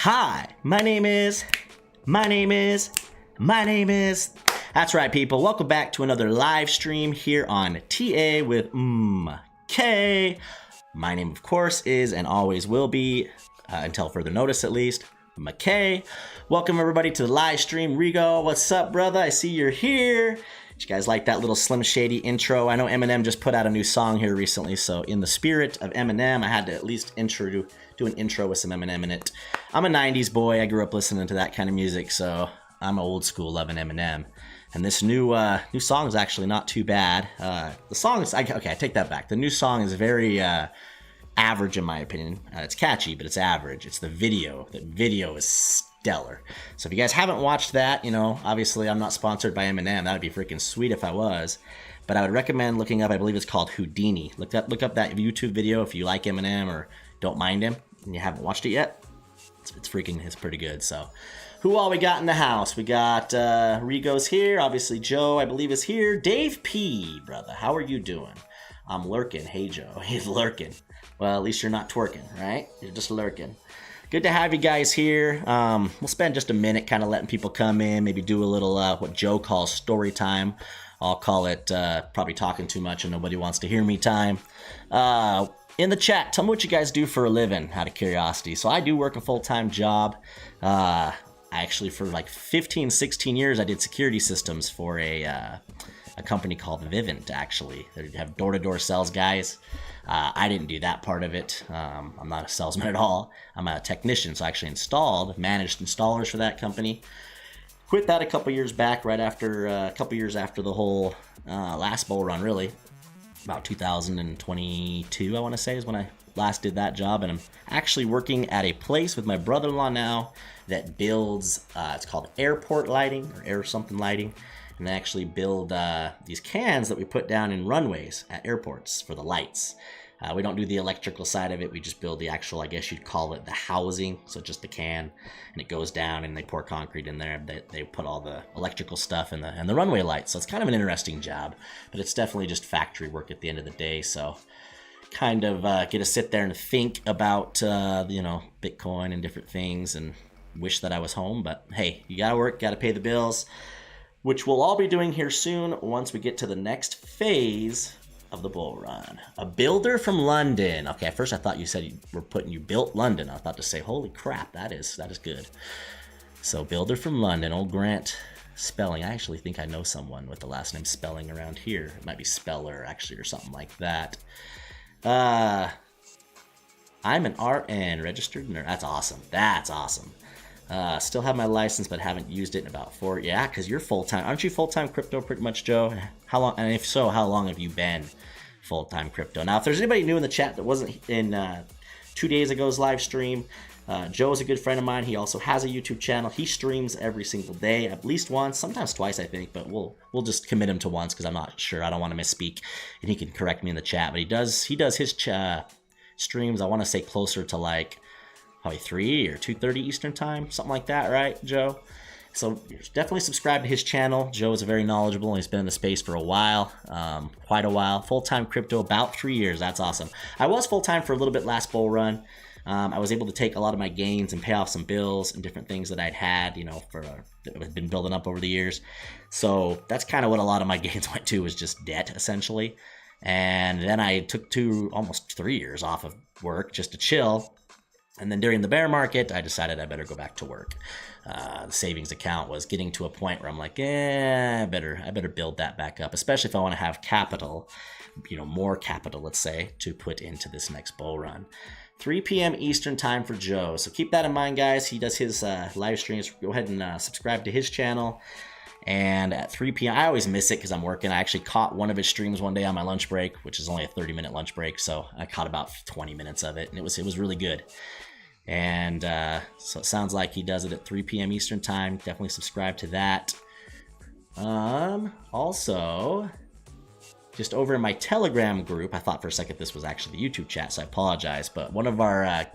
Hi, my name is. That's right, people. Welcome back to another live stream here on TA with K. My name, of course, is and always will be, until further notice at least, McKay. Welcome everybody to the live stream. Rigo, what's up, brother? I see you're here. Did you guys like that little Slim Shady intro? I know Eminem just put out a new song here recently, so in the spirit of Eminem, I had to at least do an intro with some Eminem in it. I'm a 90s boy. I grew up listening to that kind of music, so I'm old school loving Eminem. And this new song is actually not too bad. The song is, okay, I take that back. The new song is very average in my opinion. It's catchy, but it's average. It's the video. The video is stellar. So if you guys haven't watched that, you know, obviously I'm not sponsored by Eminem. That would be freaking sweet if I was. But I would recommend looking up, I believe it's called Houdini. Look up that YouTube video if you like Eminem or don't mind him and you haven't watched it yet. It's pretty good. So who all we got in the house? We got Rigo's here. Obviously Joe, I believe, is here. Dave P, brother, how are you doing? I'm lurking. Hey, Joe. He's lurking. Well, at least you're not twerking, right? You're just lurking. Good to have you guys here. We'll spend just a minute kind of letting people come in, maybe do a little what Joe calls story time. I'll call it probably talking too much and nobody wants to hear me time. In the chat, tell me what you guys do for a living, out of curiosity. So I do work a full-time job. Actually, for like 15, 16 years, I did security systems for a company called Vivint, actually. They have door-to-door sales guys. I didn't do that part of it. I'm not a salesman at all. I'm a technician, so I actually managed installers for that company. Quit that a couple years back, right after a couple years after the whole last bull run, really. About 2022, I want to say, is when I last did that job. And I'm actually working at a place with my brother-in-law now that builds, it's called airport lighting or air something lighting. And they actually build these cans that we put down in runways at airports for the lights. We don't do the electrical side of it. We just build the actual, I guess you'd call it the housing. So just the can, and it goes down and they pour concrete in there. They put all the electrical stuff in the runway lights. So it's kind of an interesting job, but it's definitely just factory work at the end of the day. So kind of get to sit there and think about, you know, Bitcoin and different things and wish that I was home. But hey, you got to work, got to pay the bills, which we'll all be doing here soon once we get to the next phase of the bull run. A builder from London. Okay, at first I thought you said you built London. I was about to say, holy crap, that is good. So builder from London, old Grant Spelling. I actually think I know someone with the last name Spelling around here. It might be Speller actually or something like that. I'm an RN, registered nurse. That's awesome. That's awesome. Still have my license, but haven't used it in about 4. Yeah, because you're full-time. Aren't you full-time crypto pretty much, Joe? How long? And if so, how long have you been full-time crypto? Now, if there's anybody new in the chat that wasn't in 2 days ago's live stream, Joe is a good friend of mine. He also has a YouTube channel. He streams every single day, at least once, sometimes twice, I think. But we'll just commit him to once because I'm not sure. I don't want to misspeak, and he can correct me in the chat. But he does his streams. I want to say closer to like probably 3 or 2:30 Eastern time, something like that, right, Joe? So definitely subscribe to his channel. Joe is very knowledgeable, and he's been in the space for a while, quite a while. Full-time crypto, about 3 years. That's awesome. I was full-time for a little bit last bull run. I was able to take a lot of my gains and pay off some bills and different things that I'd had, you know, that had been building up over the years. So that's kind of what a lot of my gains went to, was just debt, essentially. And then I took almost 3 years off of work just to chill. And then during the bear market, I decided I better go back to work. The savings account was getting to a point where I'm like, I better build that back up, especially if I want to have capital, you know, more capital, let's say, to put into this next bull run. 3 p.m. Eastern time for Joe. So keep that in mind, guys. He does his live streams. Go ahead and subscribe to his channel. And at 3 p.m., I always miss it because I'm working. I actually caught one of his streams one day on my lunch break, which is only a 30-minute lunch break. So I caught about 20 minutes of it, and it was really good. And so it sounds like he does it at 3 p.m. Eastern time. Definitely subscribe to that. Also, just over in my Telegram group, I thought for a second this was actually the YouTube chat, so I apologize. But one of our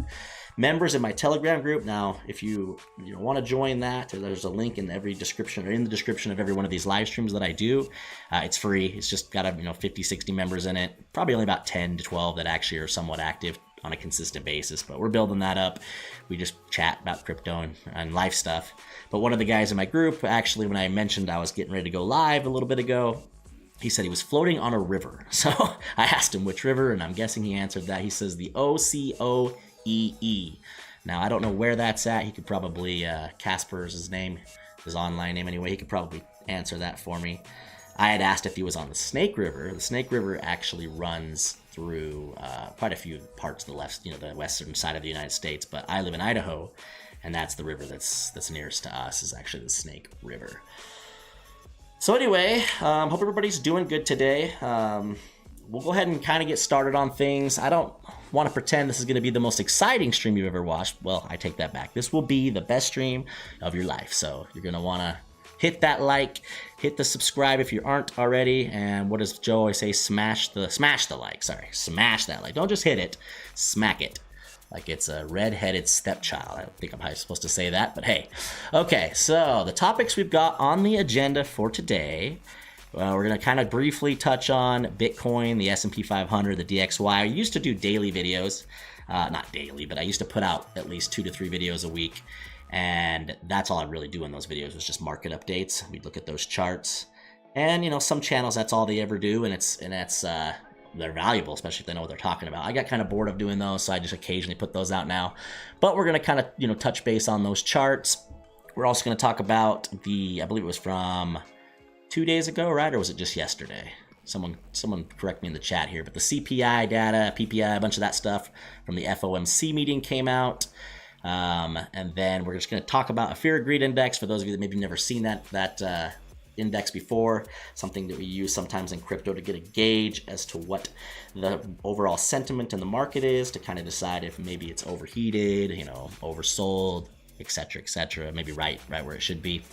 members in my Telegram group. Now, if you want to join that, there's a link in every description or in the description of every one of these live streams that I do. It's free. It's just got 50, 60 members in it. Probably only about 10 to 12 that actually are somewhat active. on a consistent basis, but we're building that up. We just chat about crypto and life stuff. But one of the guys in my group, actually, when I mentioned I was getting ready to go live a little bit ago, he said he was floating on a river. So I asked him which river, and I'm guessing he answered that. He says the OCOEE. Now, I don't know where that's at. He could probably, Casper is his name, his online name anyway. He could probably answer that for me. I had asked if he was on the Snake River. The Snake River actually runs through quite a few parts of the left, the western side of the United States, but I live in Idaho, and that's the river that's nearest to us is actually the Snake River. So anyway, hope everybody's doing good today. We'll go ahead and kind of get started on things. I don't want to pretend this is going to be the most exciting stream you've ever watched. Well, I take that back. This will be the best stream of your life, so you're going to want to hit that like, hit the subscribe if you aren't already, and what does Joe always say? Smash the like. Sorry, smash that like. Don't just hit it, smack it. Like it's a red-headed stepchild. I don't think I'm probably supposed to say that, but hey. Okay, so the topics we've got on the agenda for today. We're going to kind of briefly touch on Bitcoin, the S&P 500, the DXY. I used to do daily videos. Not daily, but I used to put out at least 2 to 3 videos a week. And that's all I really do in those videos was just market updates. We'd look at those charts. And, some channels, that's all they ever do. And they're valuable, especially if they know what they're talking about. I got kind of bored of doing those, so I just occasionally put those out now. But we're going to kind of, touch base on those charts. We're also going to talk about I believe it was from 2 days ago, right? Or was it just yesterday? Someone correct me in the chat here. But the CPI data, PPI, a bunch of that stuff from the FOMC meeting came out. And then we're just going to talk about a fear of greed index for those of you that maybe never seen that index before, something that we use sometimes in crypto to get a gauge as to what the overall sentiment in the market is, to kind of decide if maybe it's overheated, oversold, etc., maybe right where it should be.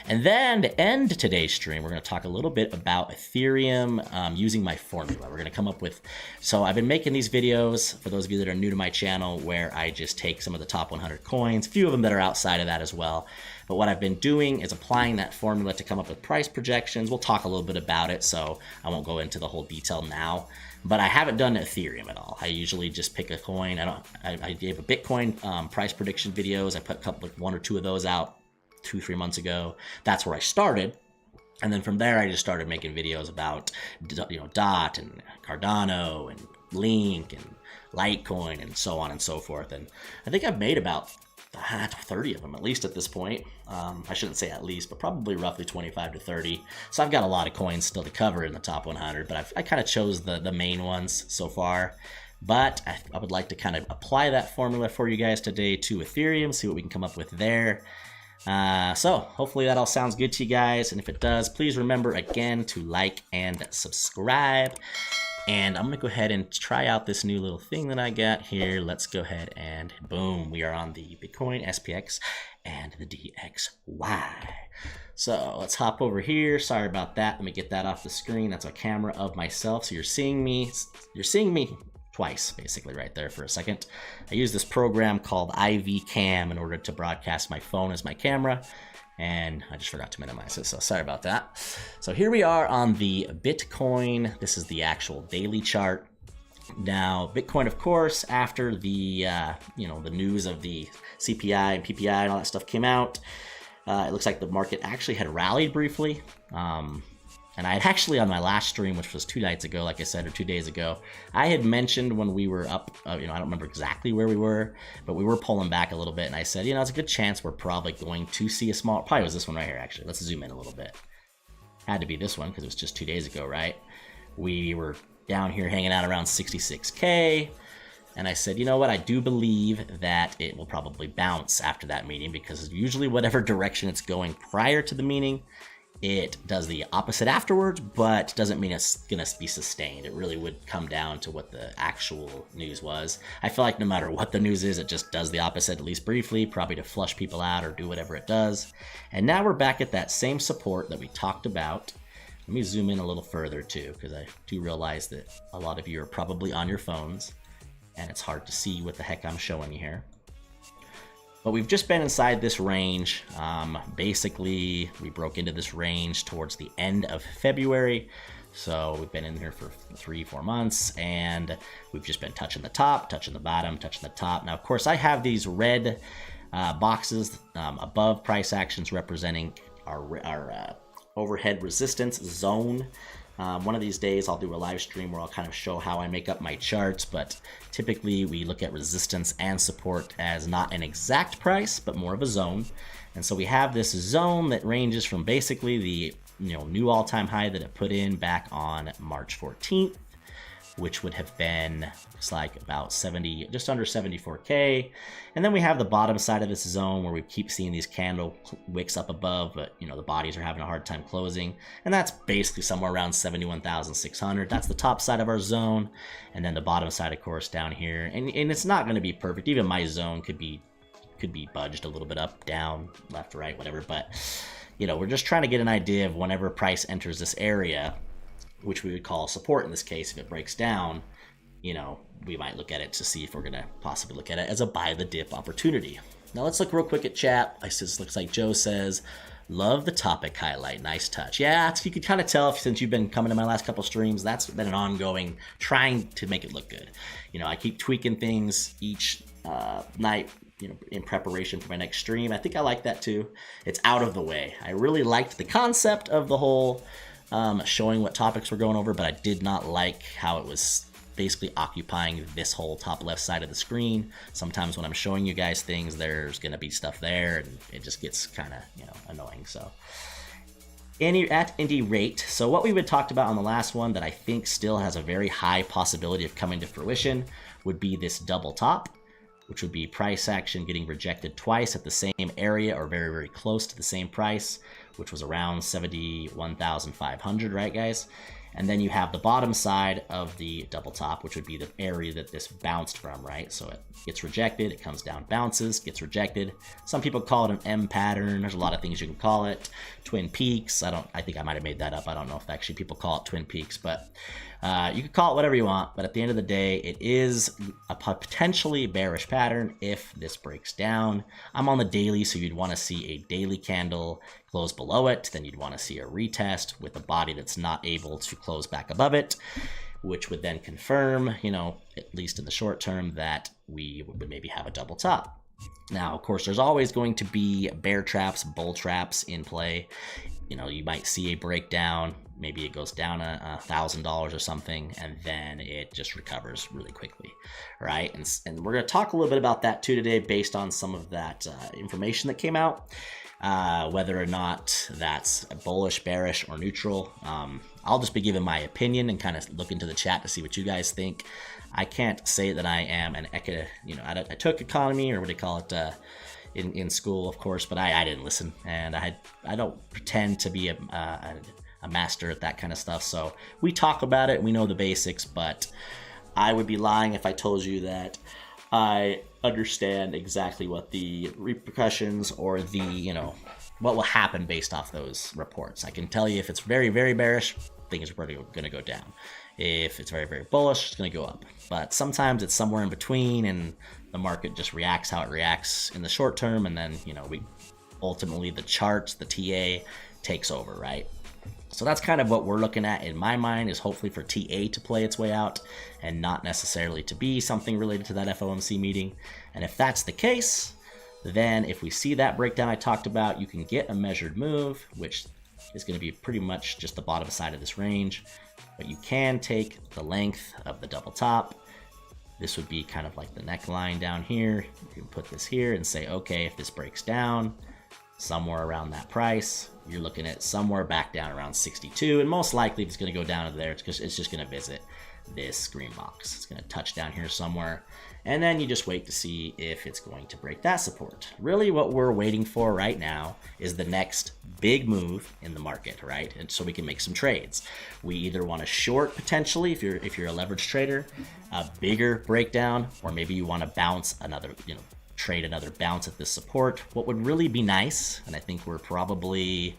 And then to end today's stream, we're going to talk a little bit about Ethereum using my formula. We're going to come up with, so I've been making these videos, for those of you that are new to my channel, where I just take some of the top 100 coins, a few of them that are outside of that as well. But what I've been doing is applying that formula to come up with price projections. We'll talk a little bit about it, so I won't go into the whole detail now. But I haven't done Ethereum at all. I usually just pick a coin. I gave a Bitcoin price prediction videos. I put 1 or 2 of those out 2-3 months ago. That's where I started. And then from there, I just started making videos about, DOT and Cardano and Link and Litecoin and so on and so forth. And I think I've made about 30 of them, at least at this point. I shouldn't say at least, but probably roughly 25 to 30. So I've got a lot of coins still to cover in the top 100, but I kind of chose the main ones so far. But I would like to kind of apply that formula for you guys today to Ethereum, see what we can come up with there. So hopefully that all sounds good to you guys. And if it does, please remember again to like and subscribe. And I'm going to go ahead and try out this new little thing that I got here. Let's go ahead and boom, we are on the Bitcoin SPX and the DXY. So let's hop over here. Sorry about that. Let me get that off the screen. That's a camera of myself. So you're seeing me twice, basically, right there for a second. I use this program called IV Cam in order to broadcast my phone as my camera. And I just forgot to minimize it, so sorry about that. So here we are on the Bitcoin. This is the actual daily chart. Now, Bitcoin, of course, after the the news of the CPI and PPI and all that stuff came out, it looks like the market actually had rallied briefly. And I had actually, on my last stream, which was 2 nights ago, like I said, or 2 days ago, I had mentioned when we were up, I don't remember exactly where we were, but we were pulling back a little bit. And I said, it's a good chance we're probably going to see a small, probably was this one right here, actually. Let's zoom in a little bit. Had to be this one because it was just 2 days ago, right? We were down here hanging out around 66K. And I said, you know what, I do believe that it will probably bounce after that meeting, because usually whatever direction it's going prior to the meeting, it does the opposite afterwards, but doesn't mean it's going to be sustained. It really would come down to what the actual news was. I feel like no matter what the news is, it just does the opposite, at least briefly, probably to flush people out or do whatever it does. And now we're back at that same support that we talked about. Let me zoom in a little further too, because I do realize that a lot of you are probably on your phones and it's hard to see what the heck I'm showing you here. But we've just been inside this range. Basically, we broke into this range towards the end of February. So we've been in here for 3-4 months, and we've just been touching the top, touching the bottom, touching the top. Now, of course, I have these red boxes above price actions representing our overhead resistance zone. One of these days I'll do a live stream where I'll kind of show how I make up my charts, but typically we look at resistance and support as not an exact price, but more of a zone. And so we have this zone that ranges from basically the new all-time high that it put in back on March 14th, which would have been, looks like about 70, just under 74K. And then we have the bottom side of this zone where we keep seeing these candle wicks up above, but the bodies are having a hard time closing. And that's basically somewhere around 71,600. That's the top side of our zone. And then the bottom side, of course, down here. And it's not going to be perfect. Even my zone could be budged a little bit up, down, left, right, whatever. But, we're just trying to get an idea of whenever price enters this area, which we would call support in this case. If it breaks down, we might look at it to see if we're going to possibly look at it as a buy the dip opportunity. Now let's look real quick at chat. Looks like Joe says, love the topic highlight. Nice touch. Yeah, you could kind of tell since you've been coming to my last couple streams, that's been an ongoing trying to make it look good. I keep tweaking things each night, in preparation for my next stream. I think I like that too. It's out of the way. I really liked the concept of the whole showing what topics we're going over, but I did not like how it was basically occupying this whole top left side of the screen. Sometimes when I'm showing you guys things, there's going to be stuff there, and it just gets kind of, annoying. So at any rate, so what we would talked about on the last one that I think still has a very high possibility of coming to fruition would be this double top, which would be price action getting rejected twice at the same area or very, very close to the same price, which was around 71,500, right, guys? And then you have the bottom side of the double top, which would be the area that this bounced from, right? So it gets rejected, it comes down, bounces, gets rejected. Some people call it an M pattern. There's a lot of things you can call it. Twin Peaks. I think I might have made that up. I don't know if actually people call it Twin Peaks, but you can call it whatever you want. But at the end of the day, it is a potentially bearish pattern if this breaks down. I'm on the daily, so you'd want to see a daily candle close below it. Then you'd want to see a retest with a body that's not able to close back above it, which would then confirm, at least in the short term, that we would maybe have a double top. Now, of course, there's always going to be bear traps, bull traps in play. You might see a breakdown, maybe it goes down $1,000 or something, and then it just recovers really quickly, right? And we're going to talk a little bit about that too today based on some of that information that came out. Whether or not that's bullish, bearish, or neutral. I'll just be giving my opinion and kind of look into the chat to see what you guys think. I can't say that I am an I took economy, or what do you call it, in school, of course, but I didn't listen, and I don't pretend to be a master at that kind of stuff. So we talk about it, we know the basics, but I would be lying if I told you that I understand exactly what the repercussions or the, what will happen based off those reports. I can tell you if it's very, very bearish, things are probably going to go down. If it's very, very bullish, it's going to go up. But sometimes it's somewhere in between, and the market just reacts how it reacts in the short term, and then, we ultimately the charts, the TA takes over, right? So that's kind of what we're looking at in my mind, is hopefully for TA to play its way out and not necessarily to be something related to that FOMC meeting. And if that's the case, then if we see that breakdown I talked about, you can get a measured move, which is going to be pretty much just the bottom side of this range. But you can take the length of the double top. This would be kind of like the neckline down here. You can put this here and say, okay, if this breaks down somewhere around that price, you're looking at somewhere back down around 62, and most likely if it's going to go down to there, it's just going to visit this green box. It's going to touch down here somewhere, and then you just wait to see if it's going to break that support. Really what we're waiting for right now is the next big move in the market, right? And so we can make some trades. We either want to short potentially, if you're a leverage trader, a bigger breakdown, or maybe you want to bounce another, trade another bounce at this support. What would really be nice, and I think we're probably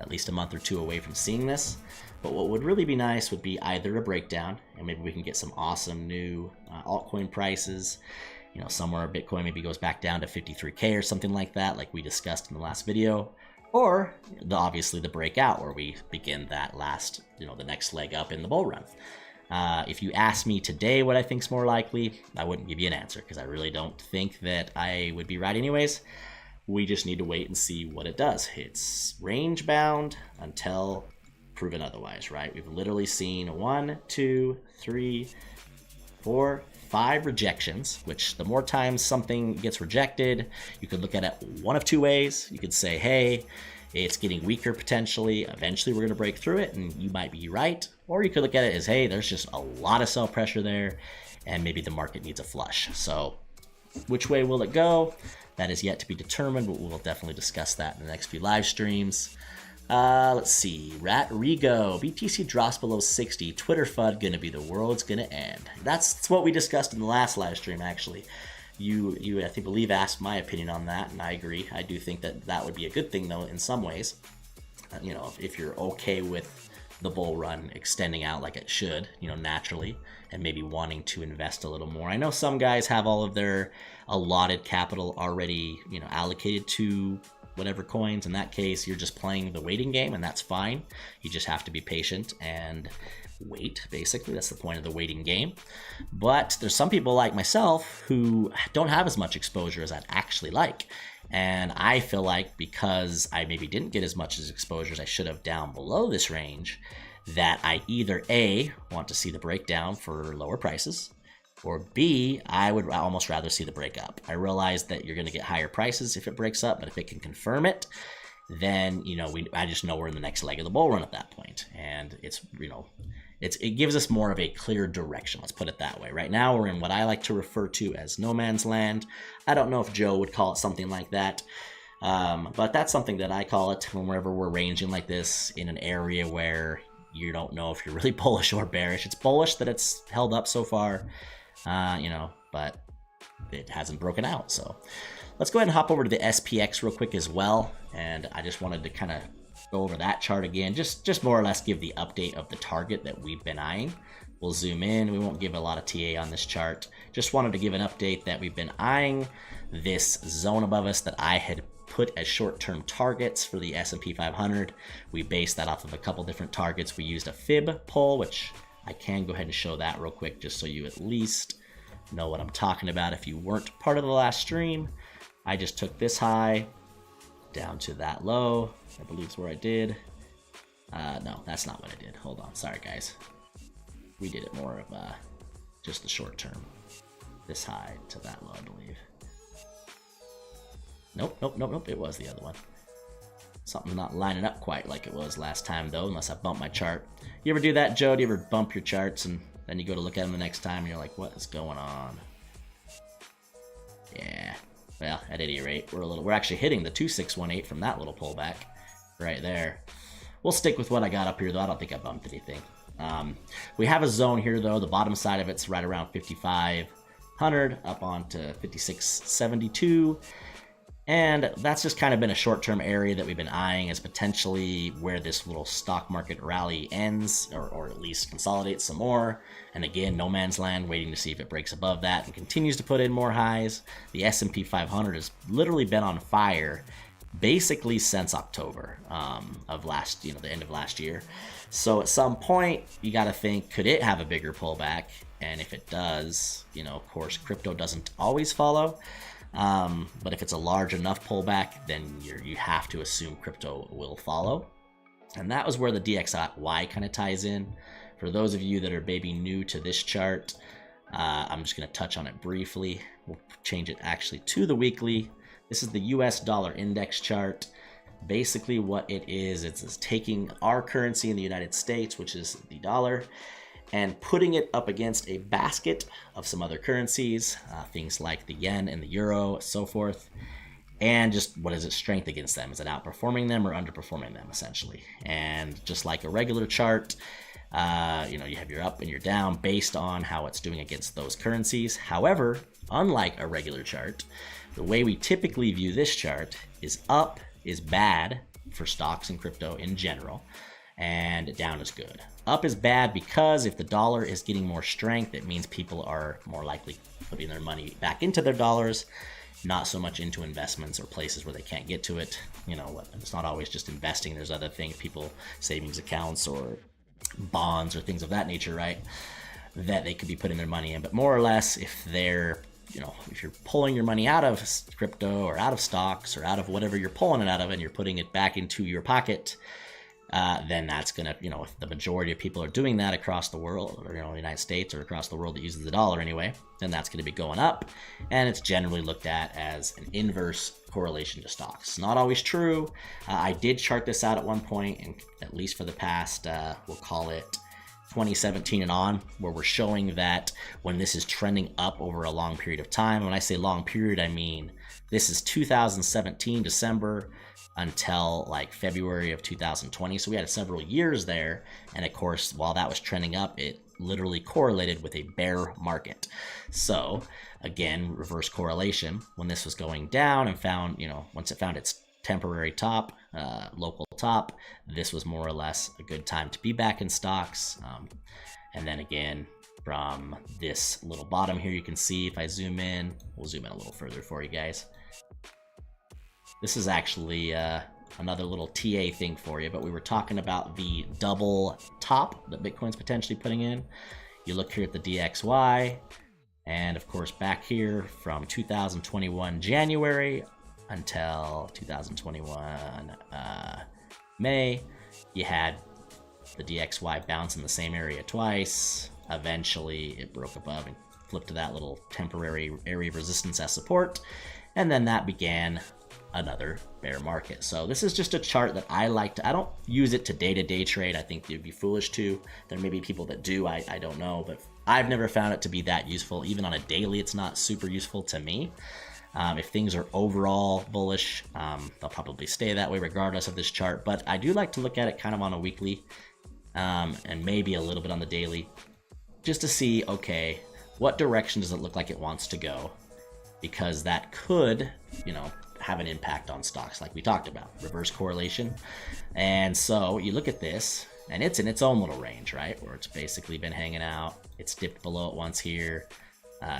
at least a month or two away from seeing this, but what would really be nice would be either a breakdown, and maybe we can get some awesome new altcoin prices. Somewhere Bitcoin maybe goes back down to 53K or something like that, like we discussed in the last video. or obviously the breakout where we begin that last, the next leg up in the bull run. If you ask me today what I think is more likely, I wouldn't give you an answer because I really don't think that I would be right anyways. We just need to wait and see what it does. It's range bound until proven otherwise, right? We've literally seen 1, 2, 3, 4, 5 rejections, which the more times something gets rejected, you could look at it one of two ways. You could say, hey, it's getting weaker potentially. Eventually we're going to break through it, and you might be right. Or you could look at it as, hey, there's just a lot of sell pressure there, and maybe the market needs a flush. So which way will it go? That is yet to be determined, but we'll definitely discuss that in the next few live streams. Let's see. Rat Rigo. BTC drops below 60. Twitter FUD gonna be the world's gonna end. That's what we discussed in the last live stream, actually. You I believe asked my opinion on that, and I agree. I do think that that would be a good thing, though, in some ways. If you're okay with the bull run extending out like it should, naturally, and maybe wanting to invest a little more. I know some guys have all of their allotted capital already, allocated to whatever coins. In that case, you're just playing the waiting game, and that's fine. You just have to be patient and wait, basically. That's the point of the waiting game. But there's some people like myself who don't have as much exposure as I'd actually like. And I feel like because I maybe didn't get as much as exposure as I should have down below this range, that I either A, want to see the breakdown for lower prices, or B, I would almost rather see the break up. I realize that you're going to get higher prices if it breaks up, but if it can confirm it, then, I just know we're in the next leg of the bull run at that point. And it gives us more of a clear direction. Let's put it that way. Right now, we're in what I like to refer to as no man's land. I don't know if Joe would call it something like that. But that's something that I call it whenever we're ranging like this in an area where you don't know if you're really bullish or bearish. It's bullish that it's held up so far, but it hasn't broken out. So let's go ahead and hop over to the SPX real quick as well. And I just wanted to kind of go over that chart again, just more or less give the update of the target that we've been eyeing. We'll zoom in. We won't give a lot of TA on this chart. Just wanted to give an update that we've been eyeing this zone above us that I had put as short-term targets for the S&P 500. We based that off of a couple different targets. We used a fib pull, which I can go ahead and show that real quick just so you at least know what I'm talking about. If you weren't part of the last stream, I just took this high down to that low. I believe is where I did. No, that's not what I did. Hold on. Sorry, guys. We did it more of just the short term. This high to that low, I believe. Nope. It was the other one. Something's not lining up quite like it was last time, though, unless I bump my chart. You ever do that, Joe? Do you ever bump your charts and then you go to look at them the next time and you're like, what is going on? Yeah. Well, at any rate, we're actually hitting the 2618 from that little pullback right there. We'll stick with what I got up here, though. I don't think I bumped anything. We have a zone here, though. The bottom side of it's right around 5,500 up onto 5,672. And that's just kind of been a short-term area that we've been eyeing as potentially where this little stock market rally ends, or at least consolidates some more. And again, no man's land, waiting to see if it breaks above that and continues to put in more highs. The S&P 500 has literally been on fire basically since October of last, the end of last year. So at some point, you got to think, could it have a bigger pullback? And if it does, of course, crypto doesn't always follow. But if it's a large enough pullback, then you have to assume crypto will follow. And that was where the DXY kind of ties in. For those of you that are maybe new to this chart, I'm just going to touch on it briefly. We'll change it actually to the weekly. This is the US dollar index chart. Basically what it is, it's taking our currency in the United States, which is the dollar, and putting it up against a basket of some other currencies, things like the yen and the euro, so forth, and just what is its strength against them? Is it outperforming them or underperforming them, essentially? And just like a regular chart, you have your up and your down based on how it's doing against those currencies. However, unlike a regular chart, the way we typically view this chart is up is bad for stocks and crypto in general, and down is good. Up is bad because if the dollar is getting more strength, it means people are more likely putting their money back into their dollars, not so much into investments or places where they can't get to it. You know, it's not always just investing. There's other things, people, savings accounts or bonds or things of that nature, right, that they could be putting their money in. But more or less, if they're, you know, if you're pulling your money out of crypto or out of stocks or out of whatever you're pulling it out of and you're putting it back into your pocket, then that's going to, you know, if the majority of people are doing that across the world, or, you know, the United States or across the world that uses the dollar anyway, then that's going to be going up. And it's generally looked at as an inverse correlation to stocks. Not always true. I did chart this out at one point, and at least for the past, we'll call it 2017 and on, where we're showing that when this is trending up over a long period of time, when I say long period, I mean this is 2017 December until like February of 2020. So we had several years there. And of course, while that was trending up, it literally correlated with a bear market. So again, reverse correlation. When this was going down and found, you know, once it found its temporary top, local top, this was more or less a good time to be back in stocks. And then again, from this little bottom here, you can see if I zoom in, we'll zoom in a little further for you guys. This is actually another little TA thing for you, but we were talking about the double top that Bitcoin's potentially putting in. You look here at the DXY, and of course back here from 2021 January until 2021 May, you had the DXY bounce in the same area twice. Eventually it broke above and flipped to that little temporary area of resistance as support, and then that began another bear market. So this is just a chart that I like to, I don't use it to day-to-day trade. I think you'd be foolish to. There may be people that do, I don't know, but I've never found it to be that useful. Even on a daily, it's not super useful to me. If things are overall bullish, they'll probably stay that way regardless of this chart. But I do like to look at it kind of on a weekly and maybe a little bit on the daily, just to see, okay, what direction does it look like it wants to go? Because that could, you know, have an impact on stocks like we talked about, reverse correlation. And so you look at this and it's in its own little range, right? Where it's basically been hanging out. It's dipped below it once here,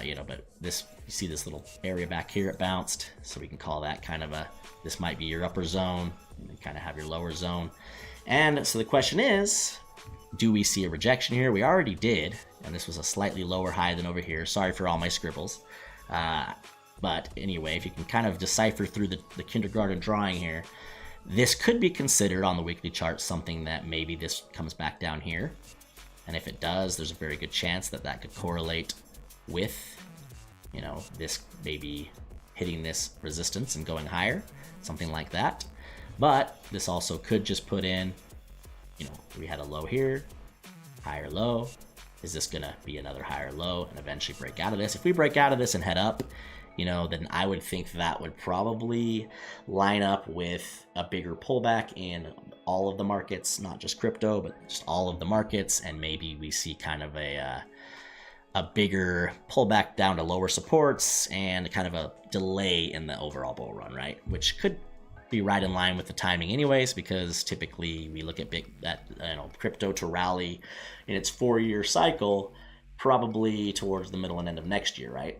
you know, but this, you see this little area back here, it bounced. So we can call that kind of a, this might be your upper zone, and then kind of have your lower zone. And so the question is, do we see a rejection here? We already did, and this was a slightly lower high than over here. Sorry for all my scribbles. But anyway, if you can kind of decipher through the kindergarten drawing here, this could be considered on the weekly chart something that maybe this comes back down here. And if it does, there's a very good chance that that could correlate with, you know, this maybe hitting this resistance and going higher, something like that. But this also could just put in, you know, we had a low here, higher low. Is this gonna be another higher low and eventually break out of this? If we break out of this and head up, you know, then I would think that would probably line up with a bigger pullback in all of the markets, not just crypto, but just all of the markets. And maybe we see kind of a bigger pullback down to lower supports and kind of a delay in the overall bull run, right? Which could be right in line with the timing anyways, because typically we look at crypto to rally in its 4-year cycle, probably towards the middle and end of next year, right?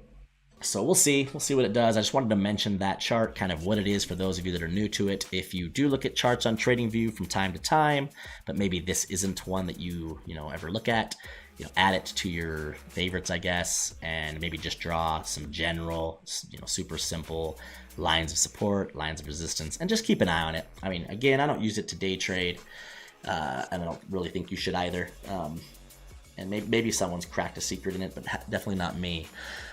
So we'll see what it does. I just wanted to mention that chart, kind of what it is for those of you that are new to it. If you do look at charts on TradingView from time to time, but maybe this isn't one that you ever look at, add it to your favorites, I guess, and maybe just draw some general, super simple lines of support, lines of resistance, and just keep an eye on it. I mean, again, I don't use it to day trade, and I don't really think you should either. And maybe someone's cracked a secret in it, but definitely not me.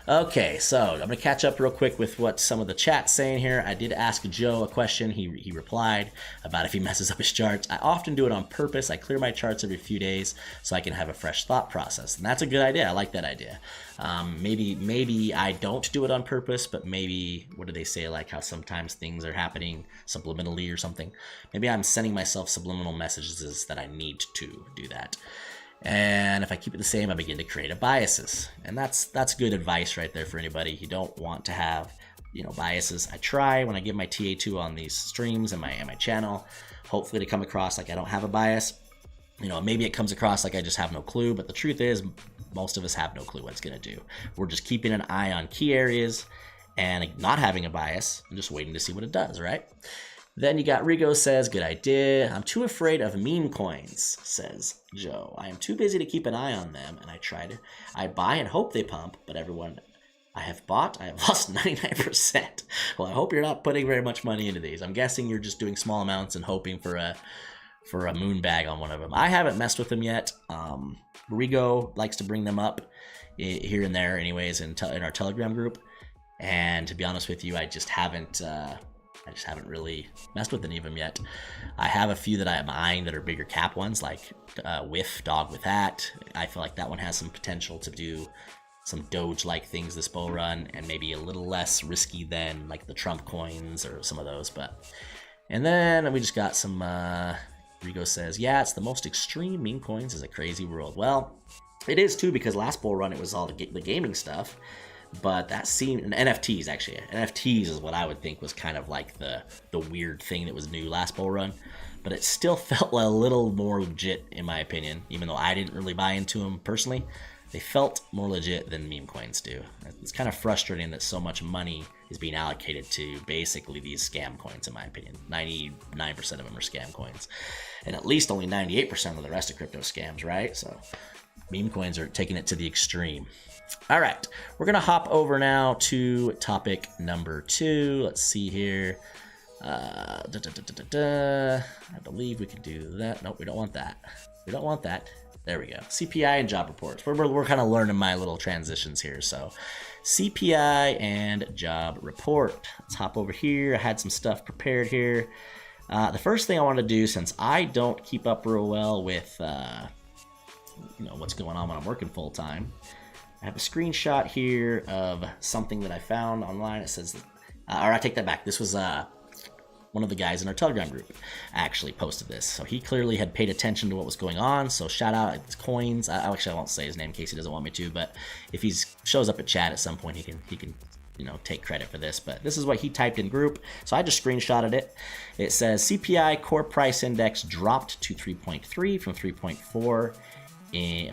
Okay, so I'm going to catch up real quick with what some of the chat's saying here. I did ask Joe a question. He replied about if he messes up his charts. I often do it on purpose. I clear my charts every few days so I can have a fresh thought process. And that's a good idea. I like that idea. Maybe I don't do it on purpose, but maybe, what do they say, like how sometimes things are happening subliminally or something? Maybe I'm sending myself subliminal messages that I need to do that. And if I keep it the same, I begin to create biases. And that's good advice right there for anybody. You don't want to have, biases. I try when I give my TA2 on these streams and my channel, hopefully to come across like I don't have a bias. You know, maybe it comes across like I just have no clue, but the truth is most of us have no clue what it's going to do. We're just keeping an eye on key areas and not having a bias and just waiting to see what it does, right? Then you got Rigo says, good idea. I'm too afraid of meme coins, says Joe. I am too busy to keep an eye on them, and I buy and hope they pump, but everyone I have bought, I have lost 99%. Well, I hope you're not putting very much money into these. I'm guessing you're just doing small amounts and hoping for a moon bag on one of them. I haven't messed with them yet. Rigo likes to bring them up here and there anyways in our Telegram group. And to be honest with you, I just haven't really messed with any of them yet. I have a few that I'm eyeing that are bigger cap ones, like Whiff, Dog with That. I feel like that one has some potential to do some Doge-like things this bull run, and maybe a little less risky than like the Trump coins or some of those. And then we just got some, Rigo says, yeah, it's the most extreme. Meme coins is a crazy world. Well, it is too, because last bull run it was all the gaming stuff. But that seemed, and NFTs actually, NFTs is what I would think was kind of like the weird thing that was new last bull run. But it still felt a little more legit in my opinion, even though I didn't really buy into them personally. They felt more legit than meme coins do. It's kind of frustrating that so much money is being allocated to basically these scam coins, in my opinion. 99% of them are scam coins. And at least only 98% of the rest of crypto scams, right? So meme coins are taking it to the extreme. All right, we're going to hop over now to topic number 2. Let's see here. I believe we can do that. Nope, we don't want that. We don't want that. There we go. CPI and job reports. We're kind of learning my little transitions here. So CPI and job report. Let's hop over here. I had some stuff prepared here. The first thing I want to do, since I don't keep up real well with what's going on when I'm working full time, I have a screenshot here of something that I found online. It says, or I take that back. This was one of the guys in our Telegram group actually posted this. So he clearly had paid attention to what was going on. So shout out at Coins. I won't say his name in case he doesn't want me to, but if he shows up at chat at some point, he can take credit for this. But this is what he typed in group. So I just screenshotted it. It says CPI core price index dropped to 3.3 from 3.4.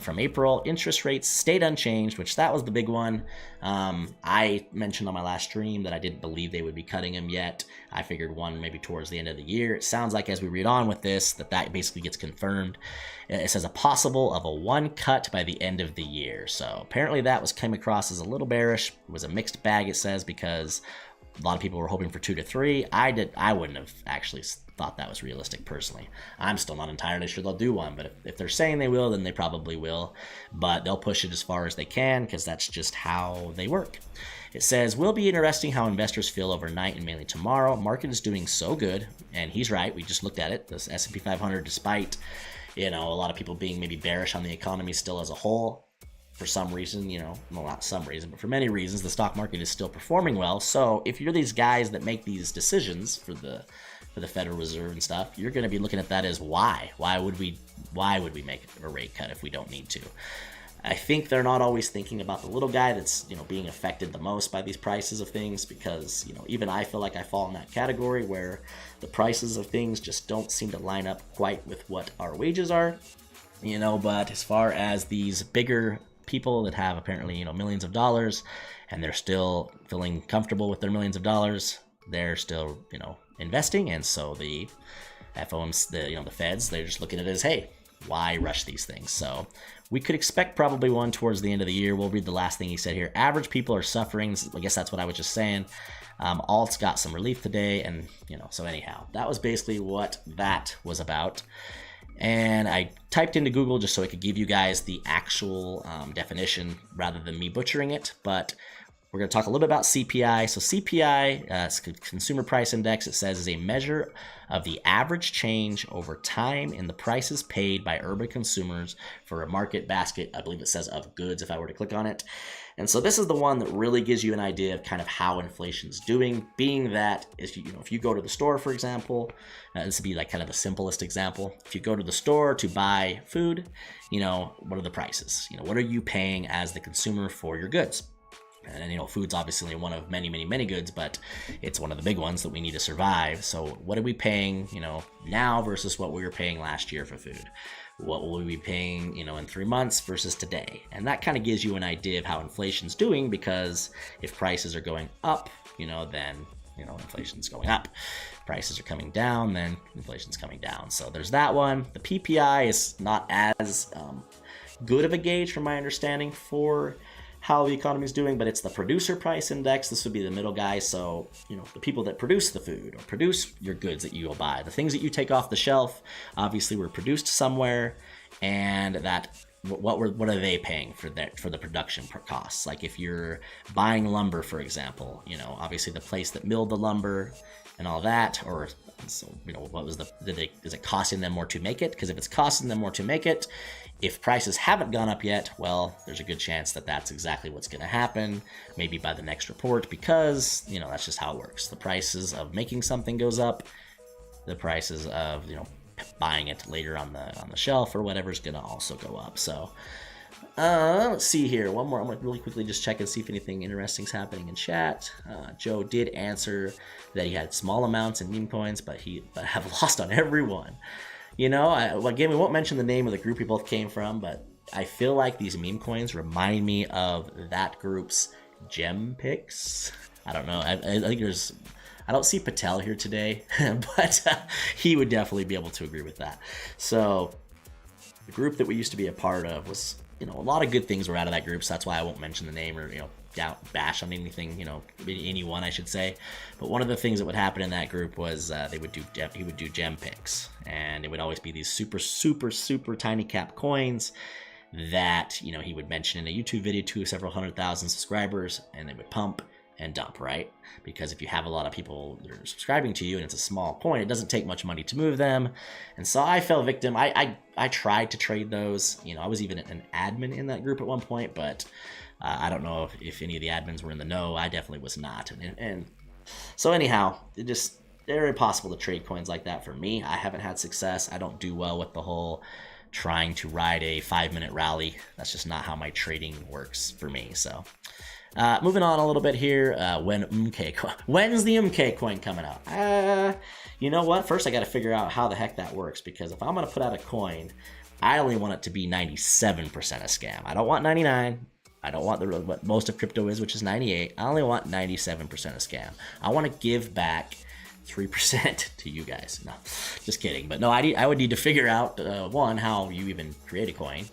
From April. Interest rates stayed unchanged, which that was the big one. I mentioned on my last stream that I didn't believe they would be cutting them yet. I figured one maybe towards the end of the year. It sounds like as we read on with this that basically gets confirmed. It says a possible of a 1 cut by the end of the year. So apparently that came across as a little bearish. It was a mixed bag, it says, because a lot of people were hoping for 2 to 3. I wouldn't have actually thought that was realistic personally. I'm still not entirely sure they'll do one, but if they're saying they will, then they probably will. But they'll push it as far as they can because that's just how they work. It says, will be interesting how investors feel overnight and mainly tomorrow. Market is doing so good, and he's right. We just looked at it. This S&P 500, despite a lot of people being maybe bearish on the economy still as a whole, for some reason, well, not some reason, but for many reasons, the stock market is still performing well. So if you're these guys that make these decisions for the Federal Reserve and stuff, you're going to be looking at that as why would we make a rate cut if we don't need to? I think they're not always thinking about the little guy that's being affected the most by these prices of things, because even I feel like I fall in that category where the prices of things just don't seem to line up quite with what our wages are. But as far as these bigger people that have apparently millions of dollars and they're still feeling comfortable with their millions of dollars, they're still investing. And so the FOMC, the feds, they're just looking at it as, hey, why rush these things? So we could expect probably one towards the end of the year. We'll read the last thing he said here. Average people are suffering. I guess that's what I was just saying. Alt's got some relief today, and so anyhow, that was basically what that was about. And I typed into Google just so I could give you guys the actual definition rather than me butchering it. But we're going to talk a little bit about CPI. So CPI, Consumer Price Index, it says is a measure of the average change over time in the prices paid by urban consumers for a market basket, I believe it says, of goods if I were to click on it. And so this is the one that really gives you an idea of kind of how inflation's doing, being that if you go to the store, for example, this would be like kind of the simplest example. If you go to the store to buy food, what are the prices? What are you paying as the consumer for your goods? And food's obviously one of many, many, many goods, but it's one of the big ones that we need to survive. So what are we paying, now versus what we were paying last year for food? what will we be paying, in 3 months versus today? And that kind of gives you an idea of how inflation's doing, because if prices are going up, then inflation's going up. Prices are coming down, then inflation's coming down. So there's that one. The PPI is not as good of a gauge from my understanding for how the economy is doing, but it's the producer price index. This would be the middle guy. So, the people that produce the food or produce your goods that you will buy, the things that you take off the shelf, obviously were produced somewhere, and that what are they paying for the production costs? Like if you're buying lumber, for example, obviously the place that milled the lumber and all that, or so, what was is it costing them more to make it? Because if it's costing them more to make it, if prices haven't gone up yet, well, there's a good chance that that's exactly what's going to happen, maybe by the next report, because, that's just how it works. The prices of making something goes up, the prices of, buying it later on the shelf or whatever is going to also go up. So let's see here. One more. I'm going to really quickly just check and see if anything interesting is happening in chat. Joe did answer that he had small amounts in meme coins, but have lost on every one. Again, we won't mention the name of the group we both came from, but I feel like these meme coins remind me of that group's gem picks. I don't know. I think I don't see Patel here today, but he would definitely be able to agree with that. So the group that we used to be a part of was, a lot of good things were out of that group. So that's why I won't mention the name or, bash on anything, anyone, I should say. But one of the things that would happen in that group was he would do gem picks, and it would always be these super, super, super tiny cap coins that, he would mention in a YouTube video to several 100,000 subscribers, and they would pump and dump, right? Because if you have a lot of people that are subscribing to you and it's a small coin, it doesn't take much money to move them. And so I fell victim. I tried to trade those. I was even an admin in that group at one point, but I don't know if any of the admins were in the know. I definitely was not. And so anyhow, it's very possible to trade coins like that for me. I haven't had success. I don't do well with the whole trying to ride a 5-minute rally. That's just not how my trading works for me. So moving on a little bit here, when's the MK coin coming out? You know what? First, I got to figure out how the heck that works, because if I'm going to put out a coin, I only want it to be 97% a scam. I don't want 99. I don't want what most of crypto is, which is 98. I only want 97% a scam. I want to give back 3% to you guys. No, just kidding. But no, I would need to figure out, one, how you even create a coin.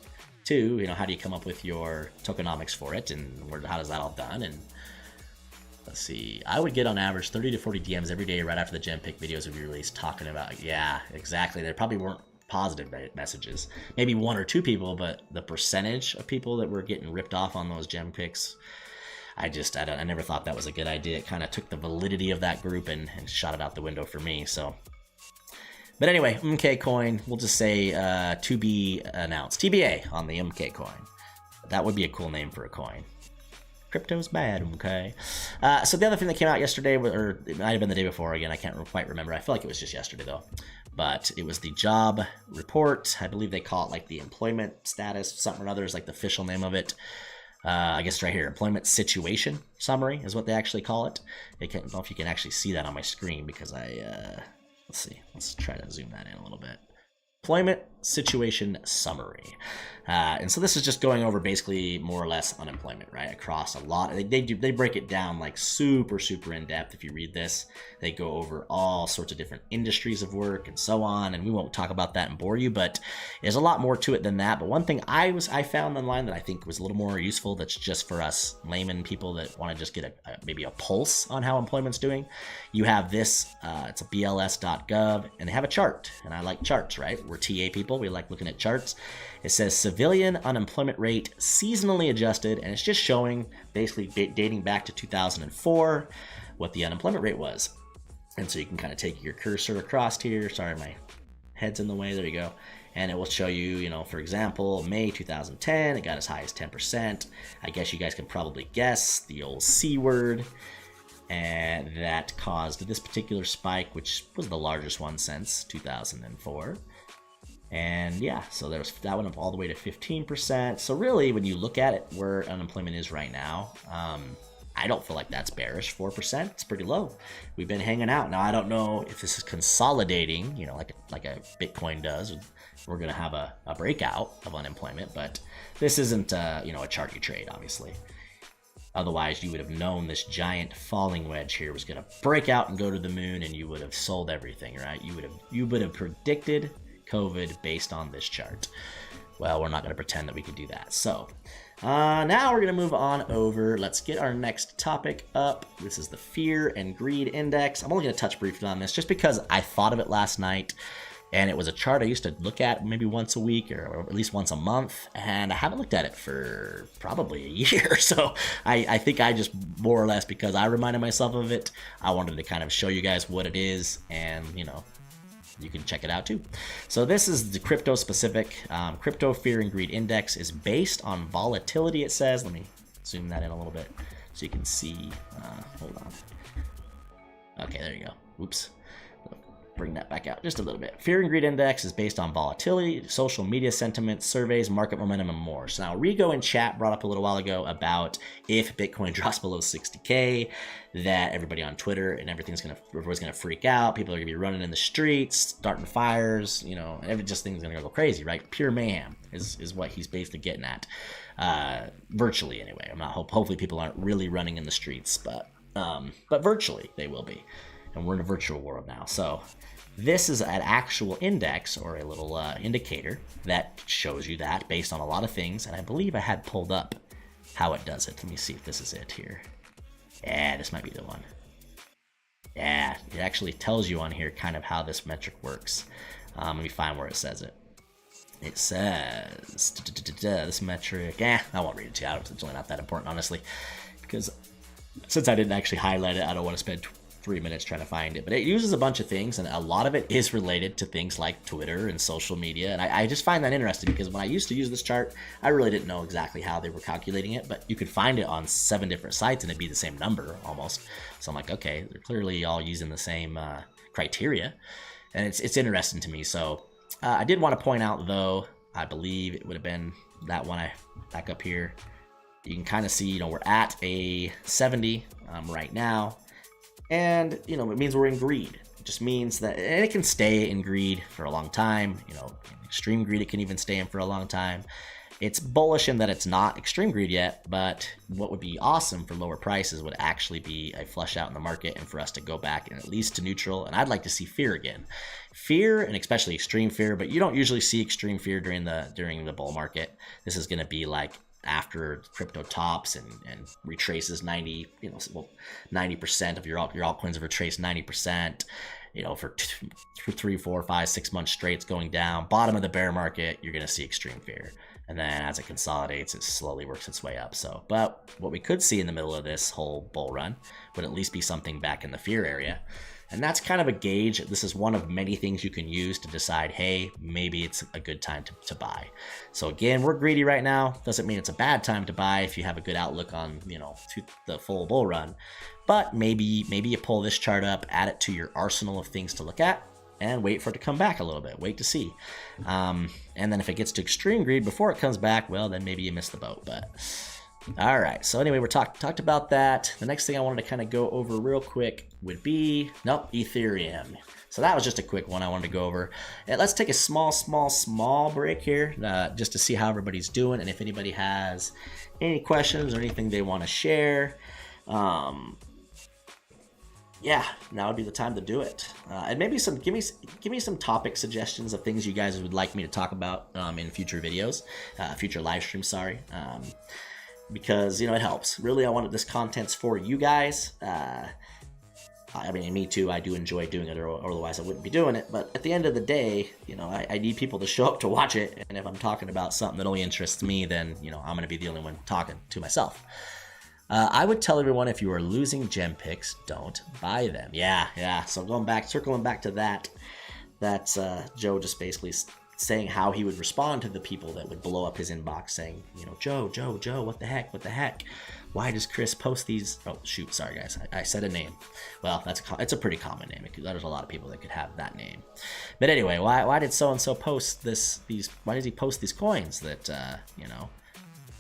2, how do you come up with your tokenomics for it, and how does that all done? And let's see, I would get on average 30 to 40 DMs every day right after the gem pick videos would be released talking about, yeah, exactly. There probably weren't positive messages, maybe 1 or 2 people, but the percentage of people that were getting ripped off on those gem picks, I never thought that was a good idea. It kind of took the validity of that group and shot it out the window for me. So. But anyway, MK coin, we'll just say to be announced. TBA on the MK coin. That would be a cool name for a coin. Crypto's bad, okay? So the other thing that came out yesterday, or it might have been the day before, again, I can't quite remember. I feel like it was just yesterday, though. But it was the job report. I believe they call it like the employment status, something or other is like the official name of it. I guess right here, employment situation summary is what they actually call it. I don't know if you can actually see that on my screen, because let's see. Let's try to zoom that in a little bit. Employment situation summary. And so this is just going over basically more or less unemployment, right? Across a lot. They break it down like super, super in depth. If you read this, they go over all sorts of different industries of work and so on. And we won't talk about that and bore you, but there's a lot more to it than that. But one thing I found online that I think was a little more useful, that's just for us layman people that want to just get maybe a pulse on how employment's doing. You have this, it's a bls.gov, and they have a chart. And I like charts, right? We're TA people. We like looking at charts. It says civilian unemployment rate seasonally adjusted, and it's just showing basically dating back to 2004 what the unemployment rate was. And so you can kind of take your cursor across here. Sorry, my head's in the way. There you go. And it will show you, for example, May 2010, it got as high as 10%. I guess you guys can probably guess the old C word. And that caused this particular spike, which was the largest one since 2004. And yeah, so there's that one up all the way to 15%. So really, when you look at it, where unemployment is right now, I don't feel like that's bearish. 4%, it's pretty low. We've been hanging out. Now, I don't know if this is consolidating, you know, like a Bitcoin does. We're going to have a breakout of unemployment, but this isn't, you know, a chart you trade, obviously. Otherwise, you would have known this giant falling wedge here was going to break out and go to the moon, and you would have sold everything, right? You would have predicted COVID based on this chart. Well, we're not going to pretend that we could do that. So now we're going to move on over. Let's get our next topic up. This is the Fear and Greed Index. I'm only going to touch briefly on this just because I thought of it last night. And it was a chart I used to look at maybe once a week or at least once a month. And I haven't looked at it for probably a year. So I think I just more or less, because I reminded myself of it, I wanted to kind of show you guys what it is. And, you know, you can check it out too. So this is the crypto specific. Crypto Fear and Greed Index is based on volatility, it says. Let me zoom that in a little bit so you can see. Hold on. Okay, there you go. Oops. Bring that back out just a little bit. Fear and Greed Index is based on volatility, social media sentiment, surveys, market momentum, and more. So now Rigo in chat brought up a little while ago about if Bitcoin drops below 60K, that everybody on Twitter and everybody's gonna freak out. People are gonna be running in the streets, starting fires, you know, things gonna go crazy, right? Pure mayhem is what he's basically getting at. Virtually anyway. I'm not hopefully people aren't really running in the streets, but virtually they will be. And we're in a virtual world now. So this is an actual index or a little indicator that shows you that based on a lot of things. And I believe I had pulled up how it does it. Let me see if this is it here. Yeah, this might be the one. Yeah, it actually tells you on here kind of how this metric works. Let me find where it says it. It says this metric. I won't read it to you. It's really not that important, honestly, because since I didn't actually highlight it, I don't want to spend 3 minutes trying to find it. But it uses a bunch of things, and a lot of it is related to things like Twitter and social media. And I just find that interesting because when I used to use this chart, I really didn't know exactly how they were calculating it, but you could find it on 7 different sites and it'd be the same number almost. So I'm like, okay, they're clearly all using the same criteria, and it's interesting to me. So I did want to point out, though, I believe it would have been that one back up here. You can kind of see, you know, we're at a 70 right now. And, you know, it means we're in greed. It just means that, and it can stay in greed for a long time. You know, extreme greed, it can even stay in for a long time. It's bullish in that it's not extreme greed yet, but what would be awesome for lower prices would actually be a flush out in the market and for us to go back and at least to neutral. And I'd like to see fear again. Fear, and especially extreme fear, but you don't usually see extreme fear during the bull market. This is going to be like after crypto tops and retraces 90% of your altcoins have retraced 90%, you know, for 3, 4, 5, 6 months straight, it's going down. Bottom of the bear market, you're going to see extreme fear. And then as it consolidates, it slowly works its way up. So, but what we could see in the middle of this whole bull run would at least be something back in the fear area. And that's kind of a gauge. This is one of many things you can use to decide, hey, maybe it's a good time to buy. So again, we're greedy right now. Doesn't mean it's a bad time to buy if you have a good outlook on, you know, the full bull run. But maybe you pull this chart up, add it to your arsenal of things to look at, and wait for it to come back a little bit. Wait to see. And then if it gets to extreme greed before it comes back, well, then maybe you missed the boat. But all right, so anyway, we're talked about that. The next thing I wanted to kind of go over real quick would be, Ethereum. So that was just a quick one I wanted to go over. And let's take a small break here just to see how everybody's doing and if anybody has any questions or anything they want to share. Yeah, now would be the time to do it. And maybe give me some topic suggestions of things you guys would like me to talk about in future videos, future live streams, sorry. Because, you know, it helps. Really, I wanted this content's for you guys. I mean, me too. I do enjoy doing it, or otherwise I wouldn't be doing it. But at the end of the day, you know, I need people to show up to watch it. And if I'm talking about something that only interests me, then, you know, I'm going to be the only one talking to myself. I would tell everyone, if you are losing gem picks, don't buy them. Yeah. So circling back to that, that's Joe just basically saying how he would respond to the people that would blow up his inbox saying, you know, Joe, what the heck? Why does Chris post these? Oh, shoot, sorry guys, I said a name. Well, it's a pretty common name. There's a lot of people that could have that name. But anyway, why did so-and-so post these, why did he post these coins that, you know,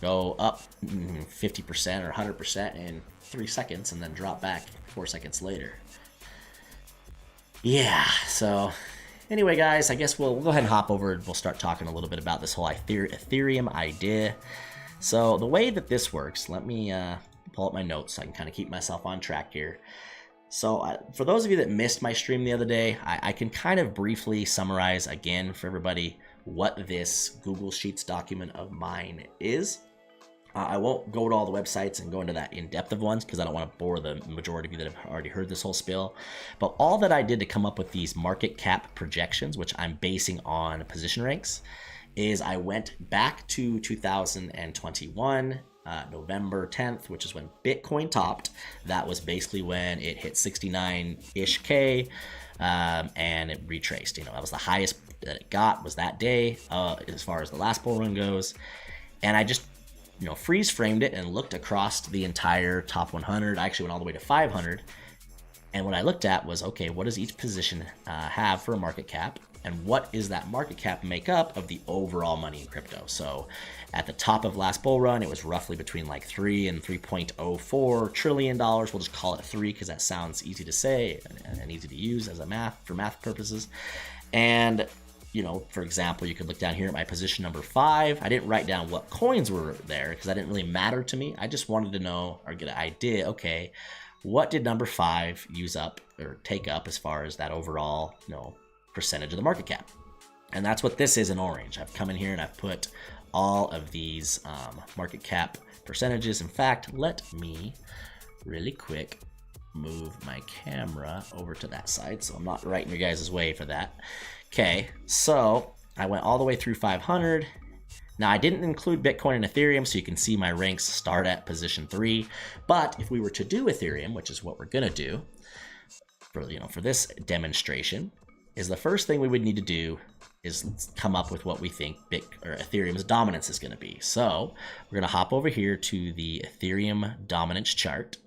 go up 50% or 100% in 3 seconds and then drop back 4 seconds later. Yeah, so anyway, guys, I guess we'll go ahead and hop over and we'll start talking a little bit about this whole Ethereum idea. So the way that this works, let me pull up my notes so I can kind of keep myself on track here. So for those of you that missed my stream the other day, I can kind of briefly summarize again for everybody what this Google Sheets document of mine is. I won't go to all the websites and go into that in-depth of ones because I don't want to bore the majority of you that have already heard this whole spiel. But all that I did to come up with these market cap projections, which I'm basing on position ranks, is I went back to 2021, November 10th, which is when Bitcoin topped. That was basically when it hit 69-ish K, and it retraced. You know, that was the highest that it got was that day, as far as the last bull run goes. And I just, you know, freeze framed it and looked across the entire top 100. I actually went all the way to 500. And what I looked at was, okay, what does each position have for a market cap? And what is that market cap make up of the overall money in crypto? So at the top of last bull run, it was roughly between like $3 and $3.04 trillion. We'll just call it 3 because that sounds easy to say and easy to use as for math purposes. And, you know, for example, you could look down here at my position number 5. I didn't write down what coins were there because that didn't really matter to me. I just wanted to know or get an idea, okay, what did number 5 use up or take up as far as that overall, you know, percentage of the market cap? And that's what this is in orange. I've come in here and I've put all of these market cap percentages. In fact, let me really quick move my camera over to that side so I'm not right in your guys' way for that. Okay, so I went all the way through 500. Now I didn't include Bitcoin and Ethereum, so you can see my ranks start at position 3. But if we were to do Ethereum, which is what we're gonna do for this demonstration, is the first thing we would need to do is come up with what we think Ethereum's dominance is going to be. So we're going to hop over here to the Ethereum dominance chart.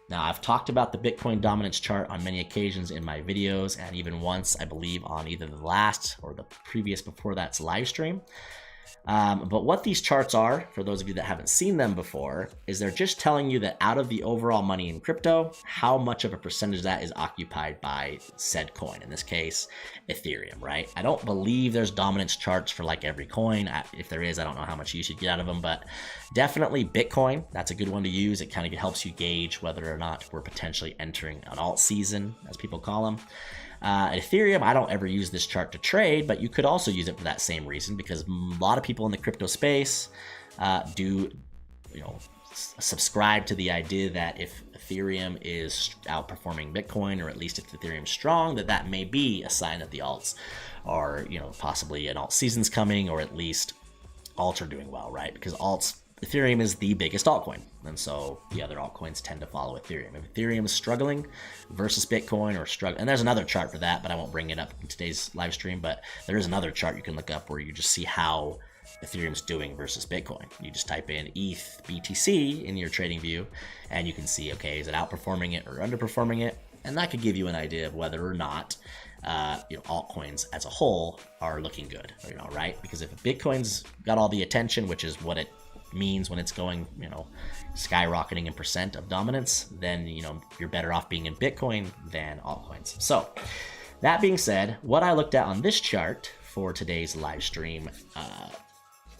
Now I've talked about the Bitcoin dominance chart on many occasions in my videos, and even once I believe on either the last or the previous before that's live stream. But what these charts are, for those of you that haven't seen them before, is they're just telling you that out of the overall money in crypto, how much of a percentage that is occupied by said coin, in this case, Ethereum, right? I don't believe there's dominance charts for like every coin. If there is, I don't know how much you should get out of them, but definitely Bitcoin, that's a good one to use. It kind of helps you gauge whether or not we're potentially entering an alt season, as people call them. Ethereum, I don't ever use this chart to trade, but you could also use it for that same reason, because a lot of people in the crypto space do, you know, subscribe to the idea that if Ethereum is outperforming Bitcoin, or at least if Ethereum's strong, that may be a sign that the alts are, you know, possibly an alt season's coming, or at least alts are doing well, right? Because Ethereum is the biggest altcoin, and so the other altcoins tend to follow Ethereum. If Ethereum is struggling versus Bitcoin, or struggling, and there's another chart for that, but I won't bring it up in today's live stream, but there is another chart you can look up where you just see how Ethereum's doing versus Bitcoin. You just type in ETH BTC in your trading view, and you can see, okay, is it outperforming it or underperforming it? And that could give you an idea of whether or not altcoins as a whole are looking good, you know, right? Because if Bitcoin's got all the attention, which is what it means when it's going, you know, skyrocketing in percent of dominance, then, you know, you're better off being in Bitcoin than altcoins. So that being said, what I looked at on this chart for today's live stream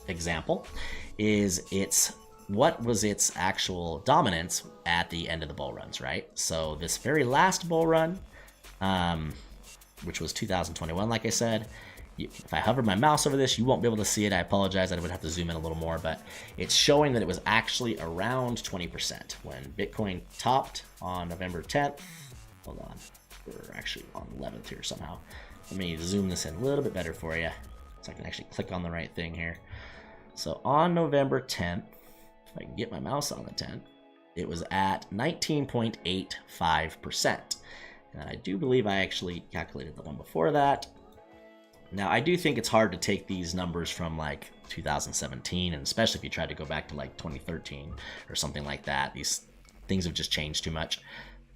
example is what was its actual dominance at the end of the bull runs, right? So this very last bull run, which was 2021, like I said, if I hover my mouse over this, you won't be able to see it. I apologize. I would have to zoom in a little more, but it's showing that it was actually around 20% when Bitcoin topped on November 10th. Hold on. We're actually on 11th here somehow. Let me zoom this in a little bit better for you so I can actually click on the right thing here. So on November 10th, if I can get my mouse on the 10th, it was at 19.85%. And I do believe I actually calculated the one before that. Now, I do think it's hard to take these numbers from like 2017, and especially if you try to go back to like 2013 or something like that. These things have just changed too much.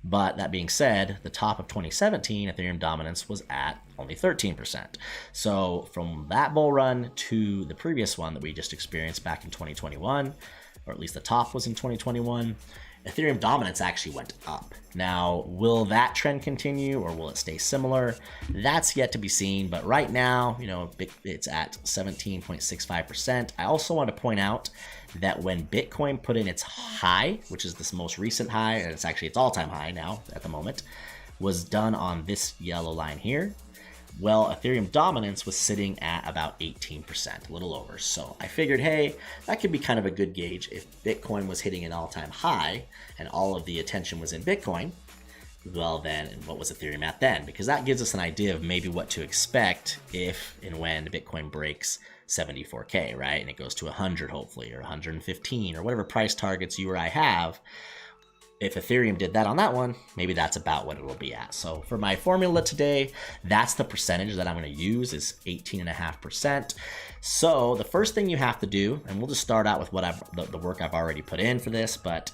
But that being said, the top of 2017, Ethereum dominance was at only 13%. So from that bull run to the previous one that we just experienced back in 2021, or at least the top was in 2021, Ethereum dominance actually went up. Now, will that trend continue or will it stay similar? That's yet to be seen, but right now, you know, it's at 17.65%. I also want to point out that when Bitcoin put in its high, which is this most recent high, and it's actually its all-time high now at the moment, was done on this yellow line here. Well, Ethereum dominance was sitting at about 18%, a little over. So I figured, hey, that could be kind of a good gauge. If Bitcoin was hitting an all-time high and all of the attention was in Bitcoin, well then, what was Ethereum at then? Because that gives us an idea of maybe what to expect if and when Bitcoin breaks 74K, right? And it goes to 100 hopefully, or 115, or whatever price targets you or I have. If Ethereum did that on that one, maybe that's about what it will be at. So for my formula today, that's the percentage that I'm going to use is 18.5%. So the first thing you have to do, and we'll just start out with what the work I've already put in for this, but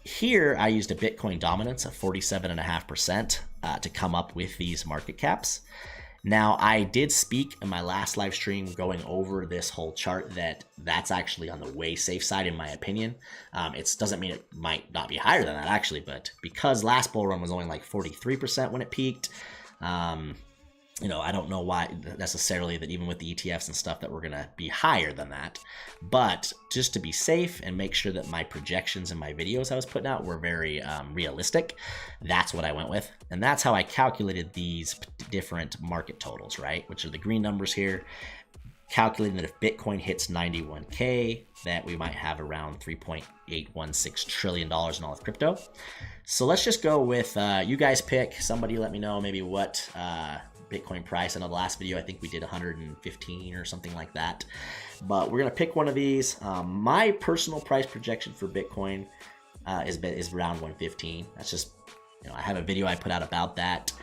here I used a Bitcoin dominance of 47.5% to come up with these market caps. Now, I did speak in my last live stream going over this whole chart that's actually on the way safe side, in my opinion. It doesn't mean it might not be higher than that, actually, but because last bull run was only like 43% when it peaked, you know, I don't know why necessarily that even with the ETFs and stuff that we're going to be higher than that. But just to be safe and make sure that my projections in my videos I was putting out were very realistic, that's what I went with. And that's how I calculated these different market totals, right? Which are the green numbers here. Calculating that if Bitcoin hits 91K, that we might have around $3.816 trillion in all of crypto. So let's just go with, you guys pick, somebody let me know maybe what Bitcoin price. I know the last video I think we did 115 or something like that, but we're gonna pick one of these. My personal price projection for Bitcoin is around 115. That's just, you know, I have a video I put out about that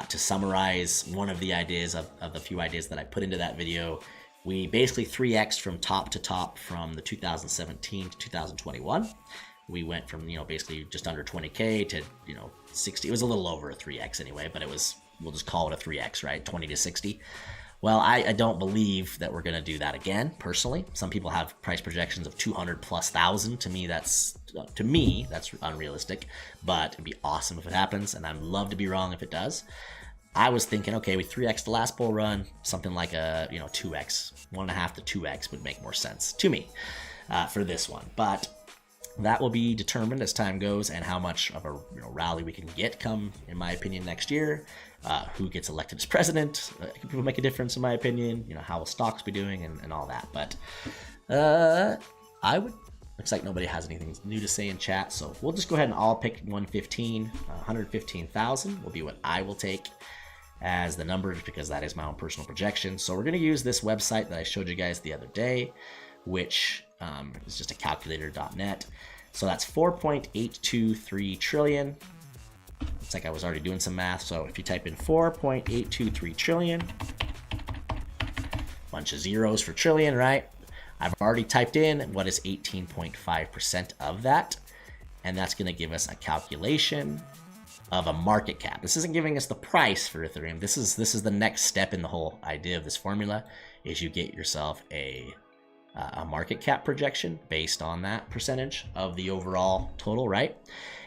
to summarize one of the ideas of the few ideas that I put into that video. We basically 3x from top to top from the 2017 to 2021. We went from, you know, basically just under 20K to, you know, 60. It was a little over a 3x anyway, but it was, we'll just call it a 3x, right? 20 to 60. Well, I don't believe that we're going to do that again, personally. Some people have price projections of 200,000+. To me, that's unrealistic, but it'd be awesome if it happens, and I'd love to be wrong if it does. I was thinking, okay, we 3x the last bull run, something like a, you know, 2x, 1.5 to 2x would make more sense to me for this one. But that will be determined as time goes and how much of a, you know, rally we can get come, in my opinion, next year. Who gets elected as president will make a difference, in my opinion. You know, how will stocks be doing and all that. But I would, looks like nobody has anything new to say in chat, so we'll just go ahead and all pick 115. 115,000 will be what I will take as the number, because that is my own personal projection. So we're going to use this website that I showed you guys the other day, which is just a calculator.net. So that's 4.823 trillion. Looks like I was already doing some math. So if you type in 4.823 trillion, bunch of zeros for trillion, right? I've already typed in what is 18.5% of that. And that's going to give us a calculation of a market cap. This isn't giving us the price for Ethereum. This is the next step in the whole idea of this formula, is you get yourself a market cap projection based on that percentage of the overall total, right?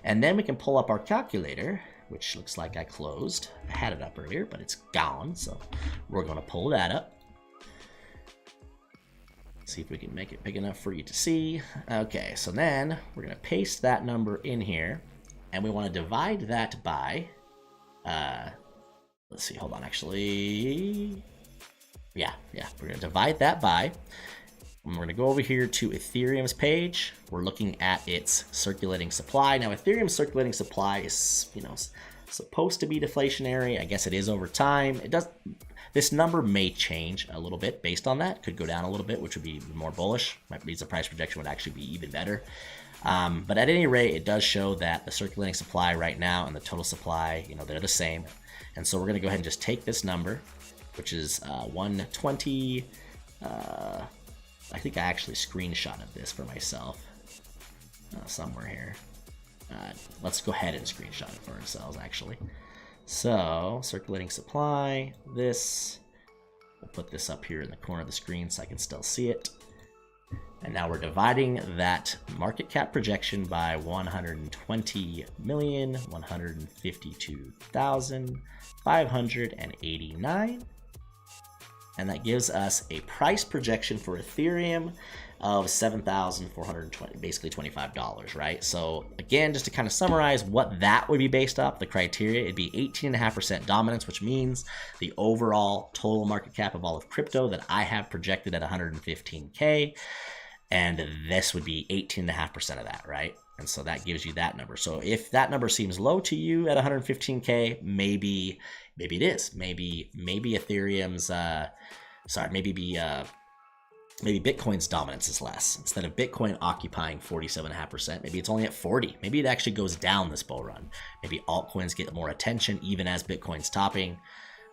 And then we can pull up our calculator, which looks like I closed. I had it up earlier, but it's gone. So we're going to pull that up. See if we can make it big enough for you to see. Okay, so then we're going to paste that number in here, and we want to divide that by, let's see, hold on, actually. Yeah, we're going to divide that by, and we're going to go over here to Ethereum's page. We're looking at its circulating supply. Now, Ethereum's circulating supply is, you know, supposed to be deflationary. I guess it is over time. It does. This number may change a little bit based on that. Could go down a little bit, which would be more bullish. Might mean the price projection would actually be even better. But at any rate, it does show that the circulating supply right now and the total supply, you know, they're the same. And so we're going to go ahead and just take this number, which is 120. I think I actually screenshotted this for myself somewhere here. let's go ahead and screenshot it for ourselves, actually. So, circulating supply, this, we'll put this up here in the corner of the screen so I can still see it. And now we're dividing that market cap projection by 120,152,589. And that gives us a price projection for Ethereum of $7,420, basically $25, right? So again, just to kind of summarize what that would be based off, the criteria, it'd be 18.5% dominance, which means the overall total market cap of all of crypto that I have projected at 115K. And this would be 18.5% of that, right? And so that gives you that number. So if that number seems low to you at 115K, maybe it is. Maybe Ethereum's, maybe Bitcoin's dominance is less. Instead of Bitcoin occupying 47.5%, maybe it's only at 40. Maybe it actually goes down this bull run. Maybe altcoins get more attention even as Bitcoin's topping,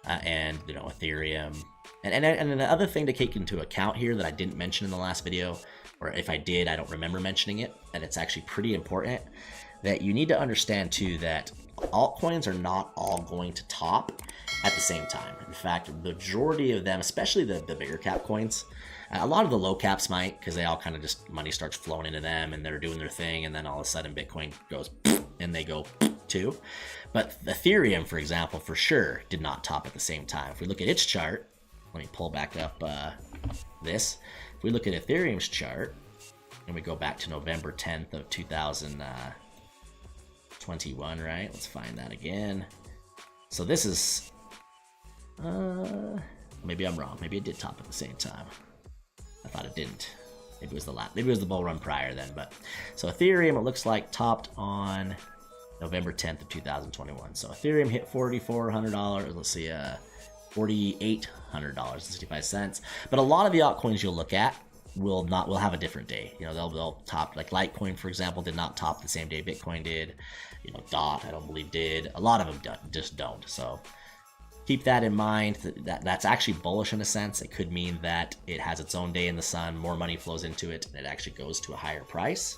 and Ethereum. And the other thing to take into account here that I didn't mention in the last video, or if I did, I don't remember mentioning it, and it's actually pretty important, that you need to understand too that altcoins are not all going to top at the same time. In fact, the majority of them, especially the bigger cap coins, a lot of the low caps might, because they all kind of just, money starts flowing into them and they're doing their thing, and then all of a sudden Bitcoin goes and they go too. But Ethereum, for example, for sure did not top at the same time. If we look at its chart, let me pull back up this. If we look at Ethereum's chart and we go back to November 10th of 2021, right? Let's find that again. So this is, maybe I'm wrong. Maybe it did top at the same time. I thought it didn't. Maybe it was maybe it was the bull run prior then. But so Ethereum, it looks like topped on November 10th of 2021. So Ethereum hit $4,400. Let's see, $4,800.65. But a lot of the altcoins you'll look at will have a different day. They'll top, like Litecoin, for example, did not top the same day Bitcoin did. DOT, I don't believe did. A lot of them just don't. So keep that in mind. That's actually bullish in a sense. It could mean that it has its own day in the sun, more money flows into it, and it actually goes to a higher price.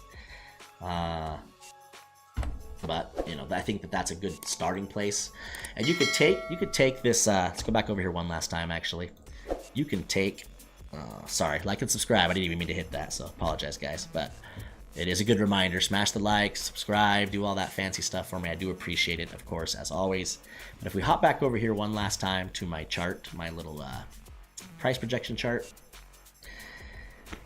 But I think that's a good starting place. And you could take this. Let's go back over here one last time. Actually, you can take. Sorry, like and subscribe. I didn't even mean to hit that, so apologize, guys. But it is a good reminder. Smash the like, subscribe, do all that fancy stuff for me. I do appreciate it, of course, as always. But if we hop back over here one last time to my chart, my little price projection chart,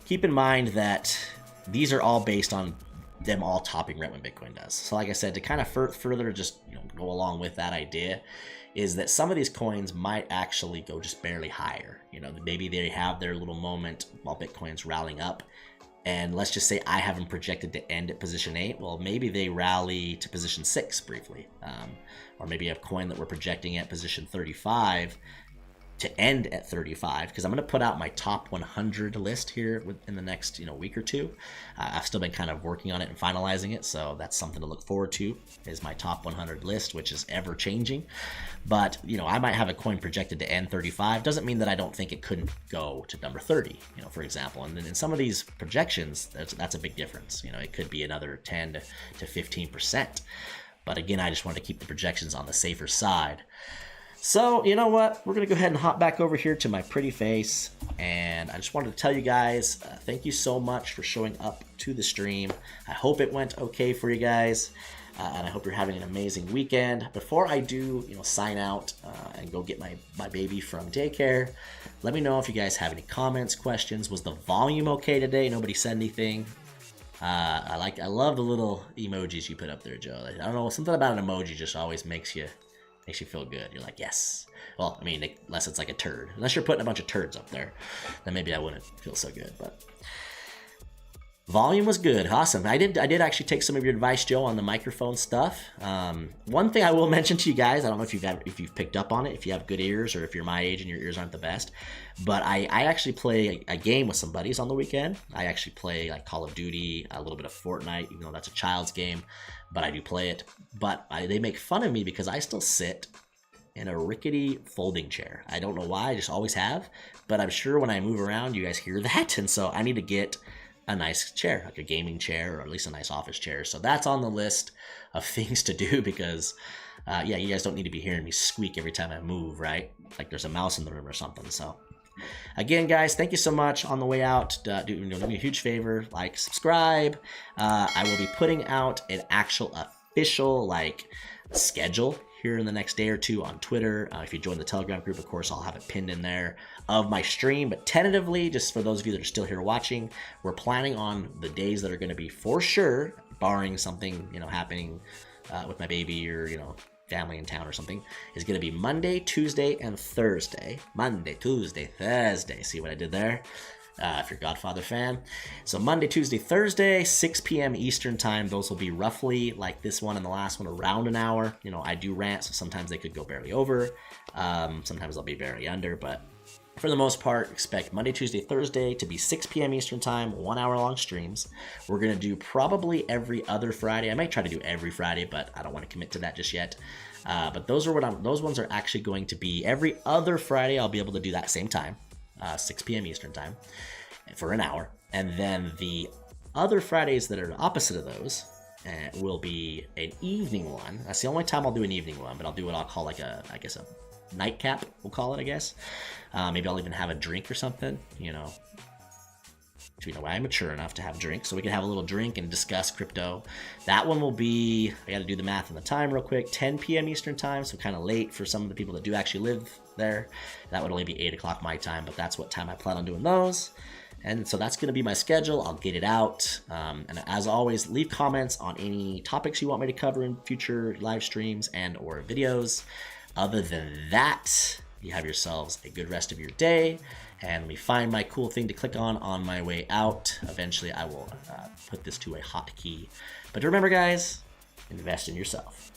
keep in mind that these are all based on them all topping right when Bitcoin does. So like I said, to kind of further just go along with that idea, is that some of these coins might actually go just barely higher. Maybe they have their little moment while Bitcoin's rallying up, and let's just say I have them projected to end at position 8. Well, maybe they rally to position 6 briefly, or maybe a coin that we're projecting at position 35 to end at 35, because I'm going to put out my top 100 list here in the next week or two. I've still been kind of working on it and finalizing it, so that's something to look forward to, is my top 100 list, which is ever changing. But I might have a coin projected to end 35. Doesn't mean that I don't think it couldn't go to number 30, for example. And then in some of these projections, that's a big difference. It could be another 10 to 15%. But again, I just want to keep the projections on the safer side. So, you know what? We're going to go ahead and hop back over here to my pretty face. And I just wanted to tell you guys, thank you so much for showing up to the stream. I hope it went okay for you guys. And I hope you're having an amazing weekend. Before I do, sign out and go get my baby from daycare, let me know if you guys have any comments, questions. Was the volume okay today? Nobody said anything. I love the little emojis you put up there, Joe. I don't know, something about an emoji just always makes you feel good. You're like, yes. Well, I mean, unless it's like a turd. Unless you're putting a bunch of turds up there, then maybe I wouldn't feel so good. But volume was good. Awesome. I did actually take some of your advice, Joe, on the microphone stuff. One thing I will mention to you guys, I don't know if you've picked up on it, if you have good ears, or if you're my age and your ears aren't the best, but I actually play a game with some buddies on the weekend. I actually play like Call of Duty, a little bit of Fortnite, even though that's a child's game, but I do play it. But they make fun of me because I still sit in a rickety folding chair. I don't know why, I just always have, but I'm sure when I move around, you guys hear that, and so I need to get a nice chair, like a gaming chair, or at least a nice office chair. So that's on the list of things to do because, yeah, you guys don't need to be hearing me squeak every time I move, right? Like there's a mouse in the room or something. So again, guys, thank you so much. On the way out, do me a huge favor, like, subscribe. I will be putting out an actual official like schedule here in the next day or two on Twitter. If you join the Telegram group, of course, I'll have it pinned in there of my stream. But tentatively, just for those of you that are still here watching, we're planning on the days that are going to be for sure, barring something, you know, happening with my baby or, you know, family in town or something, is going to be Monday, Tuesday, and Thursday. Monday, Tuesday, Thursday. See what I did there? If you're a Godfather fan. So Monday, Tuesday, Thursday, 6 p.m. Eastern time. Those will be roughly like this one and the last one, around an hour. You know, I do rant, so sometimes they could go barely over. Sometimes they'll be barely under, but for the most part, expect Monday, Tuesday, Thursday to be 6 p.m. Eastern time, 1 hour long streams. We're going to do probably every other Friday. I might try to do every Friday, but I don't want to commit to that just yet. But those ones are actually going to be every other Friday. I'll be able to do that same time. 6 p.m. Eastern time for an hour. And then the other Fridays that are opposite of those will be an evening one. That's the only time I'll do an evening one, but I'll do what I'll call like I guess a nightcap, we'll call it, I guess. Maybe I'll even have a drink or something, you know. I'm mature enough to have a drink, so we can have a little drink and discuss crypto. That one will be, I got to do the math on the time real quick, 10 p.m. Eastern time, so kind of late for some of the people that do actually live there. That would only be 8 o'clock my time, but that's what time I plan on doing those. And so that's going to be my schedule. I'll get it out. And as always, leave comments on any topics you want me to cover in future live streams and or videos. Other than that, you have yourselves a good rest of your day. And let me find my cool thing to click on my way out. Eventually, I will put this to a hotkey. But remember, guys, invest in yourself.